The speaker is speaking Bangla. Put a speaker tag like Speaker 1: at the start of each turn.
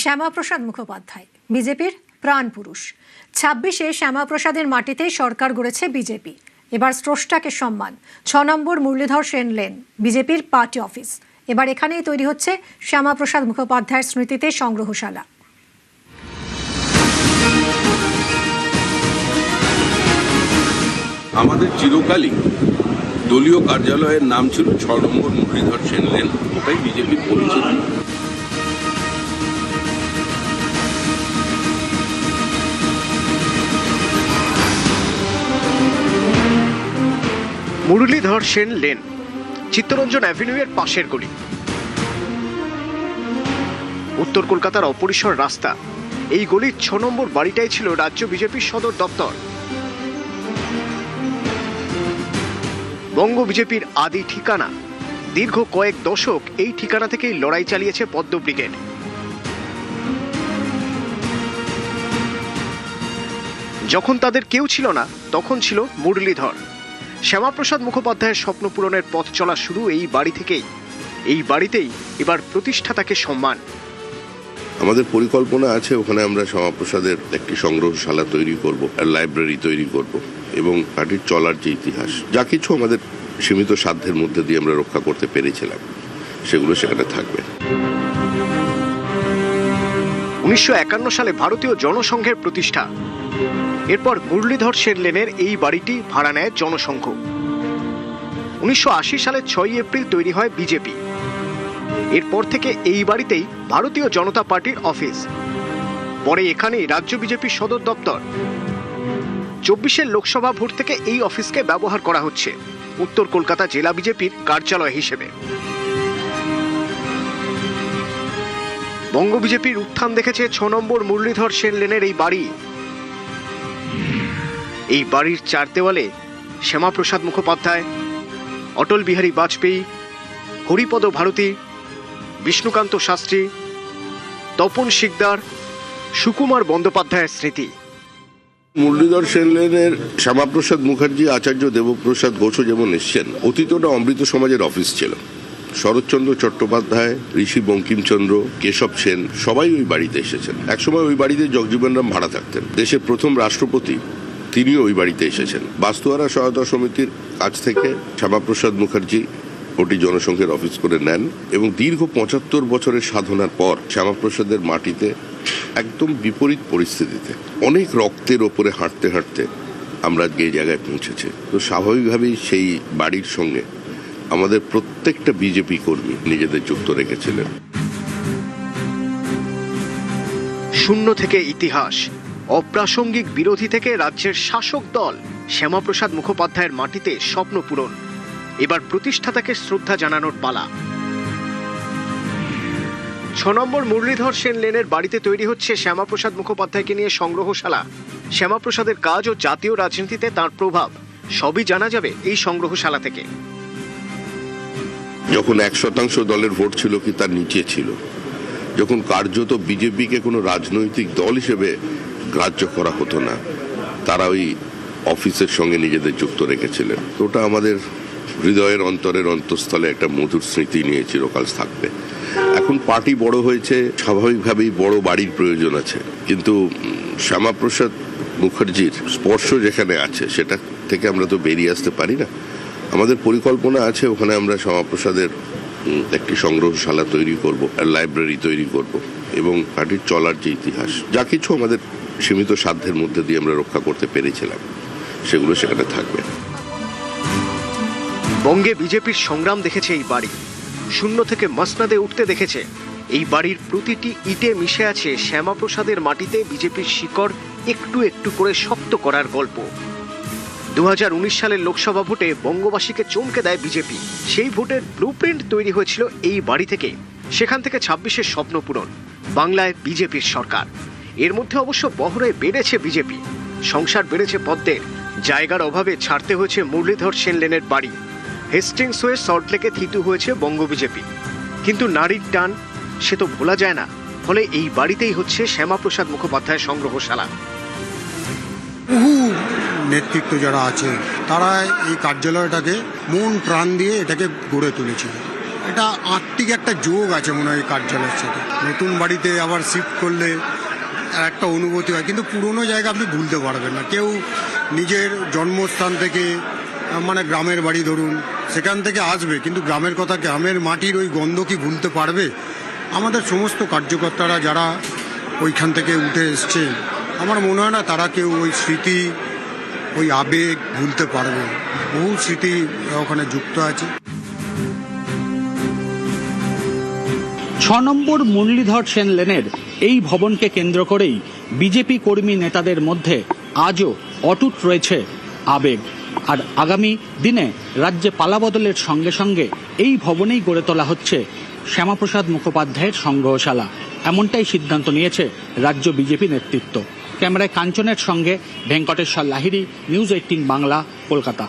Speaker 1: শ্যামাপ্রসাদ মুখোপাধ্যায় বিজেপির প্রাণ পুরুষ। ২৬-এ শ্যামাপ্রসাদের মাটিতে সরকার গড়েছে বিজেপি। এবার স্রষ্টাকে সম্মান। ৬ নম্বর মুরলীধর সেন লেন বিজেপির পার্টি অফিস। এবার এখানেই তৈরি হচ্ছে শ্যামাপ্রসাদ মুখোপাধ্যায়ের স্মৃতিতে সংগ্রহশালা।
Speaker 2: আমাদের চিরকালই দলীয় কার্যালয়ের নাম ছিল ৬ নম্বর মুরলীধর সেন লেন। ওটাই বিজেপির পরিচিতি।
Speaker 3: মুরলীধর সেন লেন, চিত্তরঞ্জন অ্যাভিনিউয়ের পাশের গলি। উত্তর কলকাতার অপরিসর রাস্তা। এই গলির ৬ নম্বর বাড়িটাই ছিল রাজ্য বিজেপির সদর দপ্তর। বঙ্গ বিজেপির আদি ঠিকানা। দীর্ঘ কয়েক দশক এই ঠিকানা থেকেই লড়াই চালিয়েছে পদ্ম ব্রিগেড। যখন তাদের কেউ ছিল না, তখন ছিল মুরলীধর। শ্যামাপ্রসাদ মুখোপাধ্যায়ের স্বপ্ন পূরণের পথ চলা শুরু এই বাড়ি থেকেই। এই বাড়িতেই এবার প্রতিষ্ঠাতাকে সম্মান।
Speaker 2: আমাদের পরিকল্পনা আছে ওখানে আমরা শ্যামাপ্রসাদের একটি সংগ্রহশালা তৈরি করব, আর লাইব্রেরি তৈরি করব, এবং পার্টির চলার যে ইতিহাস, যা কিছু আমাদের সীমিত সাধ্যের মধ্যে দিয়ে আমরা রক্ষা করতে পেরেছিলাম, সেগুলো সেখানে থাকবে।
Speaker 3: ১৯৫১ সালে ভারতীয় জনসংঘের প্রতিষ্ঠা। এরপর মুরলীধর সেন লেনের এই বাড়িটি ভাড়া নেয় জনসংঘ। ১৯৮০ সালের ৬ এপ্রিল তৈরি হয় বিজেপি। এরপর থেকে এই বাড়িতেই ভারতীয় জনতা পার্টির অফিস। পরে এখানেই রাজ্য বিজেপির সদর দপ্তর। ২৪-এর লোকসভা ভোট থেকে এই অফিসকে ব্যবহার করা হচ্ছে উত্তর কলকাতা জেলা বিজেপির কার্যালয় হিসেবে। বঙ্গ বিজেপির উত্থান দেখেছে ৬ নম্বর মুরলীধর সেন লেনের এই বাড়ি। এই বাড়ির চার দেওয়ালে শ্যামাপ্রসাদ মুখোপাধ্যায়, অটল বিহারী বাজপেয়ী, হরিপদ ভারতী, বিষ্ণুকান্ত শাস্ত্রী, তপন শিকদার, সুকুমার বন্দ্যোপাধ্যায়ের স্মৃতি।
Speaker 2: মুরলীধর সেন লেনের শ্যামাপ্রসাদ মুখার্জি, আচার্য দেবপ্রসাদ ঘোষও যেমন এসছেন, অতীতটা অমৃত সমাজের অফিস ছিল। শরৎচন্দ্র চট্টোপাধ্যায়, ঋষি বঙ্কিমচন্দ্র, কেশব সেন সবাই ওই বাড়িতে এসেছেন। একসময় ওই বাড়িতে জগজীবন রাম ভাড়া থাকতেন। দেশের প্রথম রাষ্ট্রপতি তিনিও ওই বাড়িতে এসেছেন। বাস্তুহারা সহায়তা সমিতির কাছ থেকে শ্যামাপ্রসাদ মুখার্জি ওটি জনসংঘের অফিস করে নেন, এবং দীর্ঘ ৭৫ বছরের সাধনার পর শ্যামাপ্রসাদের মাটিতে একদম বিপরীত পরিস্থিতিতে অনেক রক্তের ওপরে হাঁটতে হাঁটতে আমরা আজকে এই জায়গায় পৌঁছেছি। তো স্বাভাবিকভাবেই সেই বাড়ির সঙ্গে আমাদের প্রত্যেকটা বিজেপি কর্মী নিজেদের যুক্ত রেখেছিলেন।
Speaker 3: শূন্য থেকে ইতিহাস, অপ্রাসঙ্গিক বিরোধী থেকে রাজ্যের শাসক দল, শ্যামাপ্রসাদ মুখোপাধ্যায়ের মাটিতে স্বপ্ন পূরণ। এবার প্রতিষ্ঠাতাকে শ্রদ্ধা জানানোর পালা। ৬ নম্বর মুরলীধর সেন লেনের বাড়িতে তৈরি হচ্ছে শ্যামাপ্রসাদ মুখোপাধ্যায়কে নিয়ে সংগ্রহশালা। শ্যামাপ্রসাদের কাজ ও জাতীয় রাজনীতিতে তাঁর প্রভাব সবই জানা যাবে এই সংগ্রহশালা থেকে।
Speaker 2: যখন ১% দলের ভোট ছিল কি তার নিচে ছিল, যখন কার্যত বিজেপিকে কোনো রাজনৈতিক দল হিসেবে গ্রাহ্য করা হতো না, তারা ওই অফিসের সঙ্গে নিজেদের যুক্ত রেখেছিলেন। ওটা আমাদের হৃদয়ের অন্তরের অন্তঃস্থলে একটা মধুর স্মৃতি নিয়ে চিরকাল থাকবে। এখন পার্টি বড় হয়েছে, স্বাভাবিকভাবেই বড় বাড়ির প্রয়োজন আছে, কিন্তু শ্যামাপ্রসাদ মুখার্জির স্পর্শ যেখানে আছে সেটা থেকে আমরা তো বেরিয়ে আসতে পারি না। আমাদের পরিকল্পনা আছে ওখানে আমরা শ্যামাপ্রসাদের একটি সংগ্রহশালা তৈরি করব, আর লাইব্রেরি তৈরি করব, এবং পার্টির চলার যে ইতিহাস, যা কিছু আমাদের সীমিত সাধ্যের মধ্যে দিয়ে আমরা রক্ষা করতে পেরেছিলাম, সেগুলো সেখানে থাকবে।
Speaker 3: বঙ্গে বিজেপির সংগ্রাম দেখেছে এই বাড়ি। শূন্য থেকে মসনদে উঠতে দেখেছে। এই বাড়ির প্রতিটি ইটে মিশে আছে শ্যামাপ্রসাদের মাটিতে বিজেপির শিকড় একটু একটু করে শক্ত করার গল্প। ২০১৯ সালের লোকসভা ভোটে বঙ্গবাসীকে চমকে দেয় বিজেপি। সেই ভোটের ব্লুপ্রিন্ট তৈরি হয়েছিল এই বাড়ি থেকে। সেখান থেকে ২৬-এর স্বপ্ন পূরণ। বাংলায় বিজেপির সরকার। এর মধ্যে অবশ্য বহরে বেড়েছে বিজেপি, সংসার বেড়েছে পদ্মের। জায়গার অভাবে ছাড়তে হয়েছে মুরলীধর সেন লেনের বাড়ি। হেস্টিংস হয়ে সল্টলেকে থিতু হয়েছে বঙ্গ বিজেপি। কিন্তু নারীর টান সে তো ভোলা যায় না। ফলে এই বাড়িতেই হচ্ছে শ্যামাপ্রসাদ মুখোপাধ্যায় সংগ্রহশালা।
Speaker 4: বহু নেতৃত্ব যারা আছে তারা এই কার্যালয়টাকে মন প্রাণ দিয়ে এটাকে গড়ে তুলেছিল। এটা আত্মিক একটা যোগ আছে মনে হয় এই কার্যালয়ের সাথে। নতুন বাড়িতে আবার শিফট করলে একটা অনুভূতি হয়, কিন্তু পুরনো জায়গা আপনি ভুলতে পারবেন না। কেউ নিজের জন্মস্থান থেকে মানে গ্রামের বাড়ি ধরুন সেখান থেকে আসবে, কিন্তু গ্রামের কথা, গ্রামের মাটির ওই গন্ধ কি ভুলতে পারবে? আমাদের সমস্ত কার্যকর্তারা যারা ওইখান থেকে উঠে এসছে, আমার মনে হয় না তারা কেউ ওই স্মৃতি, ওই আবেগ ভুলতে পারবে। বহু স্মৃতি ওখানে যুক্ত আছে।
Speaker 5: 6 নম্বর মুরলীধর সেন লেনের এই ভবনকে কেন্দ্র করেই বিজেপি কর্মী নেতাদের মধ্যে আজও অটুট রয়েছে আবেগ। আর আগামী দিনে রাজ্যে পালাবদলের সঙ্গে সঙ্গে এই ভবনেই গড়ে তোলা হচ্ছে শ্যামাপ্রসাদ মুখোপাধ্যায়ের সংগ্রহশালা। এমনটাই সিদ্ধান্ত নিয়েছে রাজ্য বিজেপি নেতৃত্ব। ক্যামেরায় কাঞ্চনের সঙ্গে ভেঙ্কটেশ্বর লাহিড়ী, নিউজ 18 বাংলা, কলকাতা।